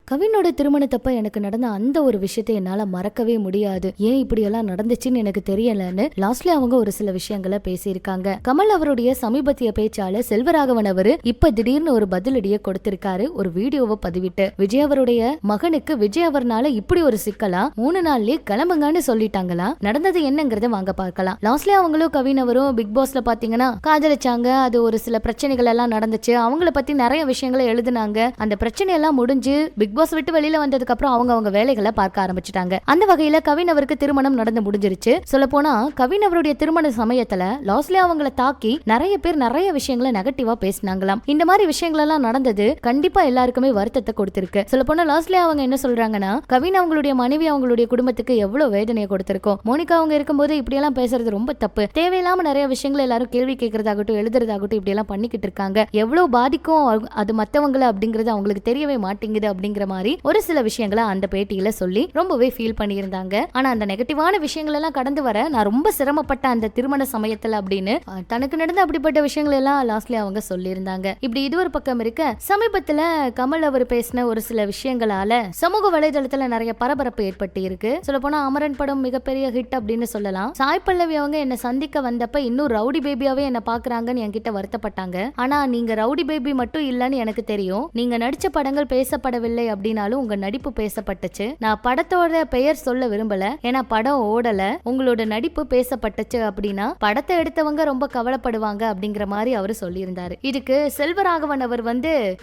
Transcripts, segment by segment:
கவினோட திருமணத்தப்ப எனக்கு நடந்த அந்த ஒரு விஷயத்தை என்னால மறக்கவே முடியாது. ஏன் இப்படி எல்லாம் நடந்துச்சுன்னு எனக்கு தெரியலன்னு லாஸ்ட்ல அவங்க ஒரு சில விஷயங்களை பேசியிருக்காங்க. கமல் அவருடைய சமீபத்திய பேச்சாளர் செல்வராகவன் அவரு இப்ப திடீர்னு ஒரு பதிலடியை கொடுத்திருக்காரு. ஒரு வீடியோவை பதிவிட்டு விஜய் அவருடைய மகனுக்கு விஜய் அவர்னால இப்படி ஒரு சிக்கலா 3 நாள்லயே கிளம்புங்கன்னு சொல்லிட்டாங்களா? நடந்தது என்னங்கறத வாங்க பார்க்கலாம். லாஸ்ட்ல அவங்களும் கவின் அவரும் பிக் பாஸ்ல பாத்தீங்கன்னா காதலிச்சாங்க. அது ஒரு சில பிரச்சனைகள் எல்லாம் நடந்துச்சு. அவங்கள பத்தி நிறைய விஷயங்களை எழுதுனாங்க. அந்த பிரச்சனை எல்லாம் முடிஞ்சு பிக் பாஸ் விட்டு வெளியில வந்ததுக்கு அப்புறம் அவங்க வேலைகளை பார்க்க ஆரம்பிச்சுட்டாங்க. அந்த வகையில கவின் அவருக்கு திருமணம் நடந்து முடிஞ்சிருச்சு. சொல்ல போனா கவின் அவருடைய திருமண சமயத்துல லாஸ்ட்ல அவங்களை தாக்கி நிறைய பேர் நிறைய விஷயங்களை நெகட்டிவா பேசினாங்களாம். இந்த மாதிரி விஷயங்கள் எல்லாம் நடந்தது கண்டிப்பா எல்லாருக்குமே வருத்தத்தை கொடுத்திருக்கு. சொல்ல போனா லாஸ்ட்ல அவங்க என்ன சொல்றாங்கன்னா, கவின் அவங்களுடைய மனைவி அவங்களுடைய குடும்பத்துக்கு எவ்வளவு வேதனையை கொடுத்திருக்கோம். மோனிகா அவங்க இருக்கும்போது இப்படி எல்லாம் பேசுறது ரொம்ப தப்பு. தேவையில்லாம நிறைய விஷயங்களை எல்லாரும் கேள்வி கேட்கறதாகட்டும் எழுதுறதாகட்டும் இப்படி எல்லாம் பண்ணிக்கிட்டு இருக்காங்க. எவ்வளவு பாதிக்கும் அது மத்தவங்களை அப்படிங்கறது அவங்களுக்கு தெரியவே மாட்டேங்குது அப்படிங்கிற மாதிரி ஒரு சில விஷயங்களை அந்த பேட்டியில சொல்லி ரொம்பவே ஃபீல் பண்ணியிருந்தாங்க. ஆனா அந்த நெகட்டிவான விஷயங்கள் எல்லாம் கடந்து வர நான் ரொம்ப சிரமப்பட்ட அந்த திருமண சமயத்துல அப்படின்னு தனக்கு நடந்த அப்படிப்பட்ட விஷயங்கள் எல்லாம் லாஸ்ட்ல அவங்க சொல்லியிருந்தாங்க. இப்படி இது ஒரு பக்கம் இருக்க, சமீபத்துல கமல் அவர் பேசின ஒரு சில விஷயங்களால சமூக வலைதளத்துல நிறைய பரபரப்பு ஏற்பட்டு இருக்கு. சொல்ல போனா அமரன் படம் மிகப்பெரிய ஹிட் அப்படின்னு சொல்லலாம். சாய் பல்லவி அவங்க என்ன சந்திக்க வந்தப்ப இன்னும் ரவுடி பேபியாவே என்ன பாக்குறாங்கன்னு என்கிட்ட வருத்தப்பட்டாங்க. ஆனா நீங்க ரவுடி பேபி மட்டும் இல்லன்னு எனக்கு தெரியும். நீங்க நடிச்ச படங்கள் பேசப்படவில்லை அப்படின்னாலும் உங்க நடிப்பு பேசப்பட்டுச்சு. நான் படத்தோட பெயர் சொல்ல விரும்பல, ஏன்னா படம் ஓடல, உங்களோட நடிப்பு பேசப்பட்டுச்சு அப்படின்னா படத்தை எடுத்தவங்க ரொம்ப கவலைப்படுவாங்க அப்படிங்கிற மாதிரி அவரு சொல்லியிருந்தாரு. இதுக்கு செல்வராகவன் அவர்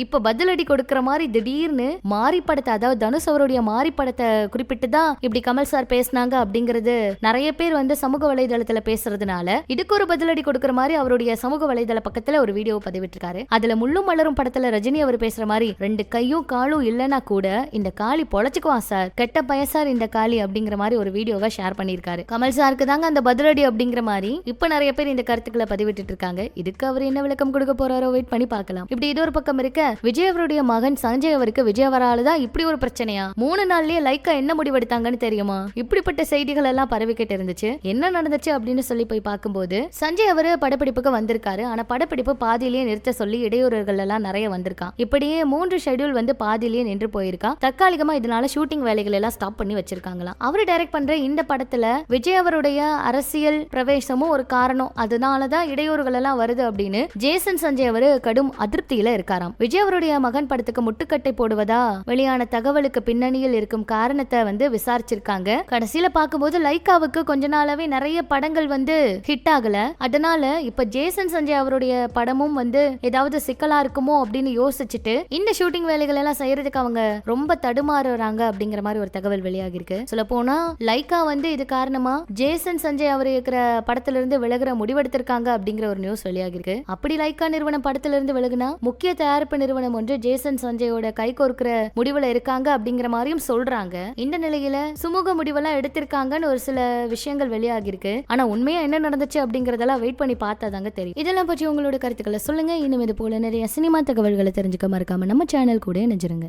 இப்ப பதிலடி கொடுக்கிற மாதிரி திடீர்னு மாரி படத்தை, அதாவது தனுஷ் அவருடைய மாரி படத்தை குறிப்பிட்டு தான் இப்படி கமல் சார் பேசினாங்க அப்படிங்கிறது நிறைய பேர் சமூக வலைதளத்துல பேசுறதுனால இதுக்கு ஒரு பதிலடி கொடுக்கிற மாதிரி அவருடைய சமூக வலைதள பக்கத்துல ஒரு வீடியோ பதிவிட்டிருக்காரு. அதுல முள்ளும் மலரும் படத்துல ரஜினி அவர் பேசுற மாதிரி 2 கையும் காலும் இல்லனா கூட இந்த காளி பொழைச்சுக்குவான் சார், கெட்ட பையன் சார் இந்த காளி அப்படிங்கிற மாதிரி ஒரு வீடியோவை ஷேர் பண்ணிருக்காரு. கமல் சாருக்கு தாங்க அந்த பதிலடி அப்படிங்கிற மாதிரி இப்ப நிறைய பேர் இந்த கருத்துக்களை பதிவிட்டு இருக்காங்க. இதுக்கு அவர் என்ன விளக்கம் கொடுக்க போறாரோ வெயிட் பண்ணி பார்க்கலாம். இப்படி இது ஒரு பக்கம் இருக்க, விஜய் அவருடைய மகன் சஞ்சய் அவருக்கு விஜய் அவரால்தான் இப்படி ஒரு பிரச்சனையா? 3 நாள்லயே லைக்கா என்ன முடிவெடுத்தாங்கன்னு தெரியுமா? இப்படிப்பட்ட செய்திகள் எல்லாம் பரவிக்கிட்டு இருந்துச்சு. என்ன நடந்துச்சு அப்படின்னு சொல்லி போய் பார்க்கும்போது சஞ்சய் அவரு படப்பிடிப்புக்கு வந்திருக்காரு. ஆனா படப்பிடிப்பு பாதியிலேயே நிறுத்த சொல்லி இடையூறுகள் எல்லாம் நிறைய வந்திருக்கான். இப்படியே 3 ஷெட்யூல் பாதியிலேயே நின்று போயிருக்கான். தற்காலிகமா இதனால ஷூட்டிங் வேலைகள் எல்லாம் ஸ்டாப் பண்ணி வச்சிருக்காங்களாம். அவரு டைரக்ட் பண்ற இந்த படத்துல விஜய் அவருடைய அரசியல் பிரவேசமும் ஒரு காரணம், அதனாலதான் இடையூறுகள் எல்லாம் வருது அப்படின்னு ஜேசன் சஞ்சய் அவரு கடும் அதிருப்தியில இருக்காராம். விஜய் அவருடைய மகன் படத்துக்கு முட்டுக்கட்டை போடுவதா வெளியான தகவலுக்கு பின்னணியில் இருக்கும் காரணத்தை விசாரிச்சிருக்காங்க. கடைசியில பார்க்கும்போது லைக்காவுக்கு கொஞ்ச நாளாவே நிறைய படங்கள் ஹிட் ஆகல. அதனால இப்ப ஜேசன் சஞ்சய் அவருடைய படமும் ஏதாவது சிக்கலா இருக்குமோ அப்படின்னு யோசிச்சுட்டு இந்த ஷூட்டிங் வேலைகள் எல்லாம் செய்யறதுக்கு அவங்க ரொம்ப தடுமாறுறாங்க அப்படிங்கிற மாதிரி ஒரு தகவல் வெளியாகி இருக்கு. சொல்ல போனா லைக்கா இது காரணமா ஜேசன் சஞ்சய் அவர் இருக்கிற படத்துல இருந்து விலகுற முடிவெடுத்திருக்காங்க அப்படிங்கிற ஒரு நியூஸ் வெளியாகி இருக்கு. அப்படி லைக்கா நிறுவனம் படத்துல இருந்து விலகுனா முக்கிய தயாரிப்பு நிறுவனம் ஒன்று ஜேசன் சஞ்சயோட கை கோர்க்கிற முடிவுல இருக்காங்க அப்படிங்கிற மாதிரியும் சொல்றாங்க. இந்த நிலையில சுமூக முடிவெல்லாம் எடுத்திருக்காங்கன்னு ஒரு சில விஷயங்கள் வெளியாகி இருக்கு. ஆனா உண்மையா என்ன நடந்துச்சு அப்படிங்கறதெல்லாம் வெயிட் பண்ணி பார்த்தாதாங்க தெரியும். இதெல்லாம் பற்றி உங்களோட கருத்துக்களை சொல்லுங்க. இன்னும் இது போல நிறைய சினிமா தகவல்களை தெரிஞ்சுக்க மறக்காம நம்ம சேனல் கூட இணைஞ்சிருங்க.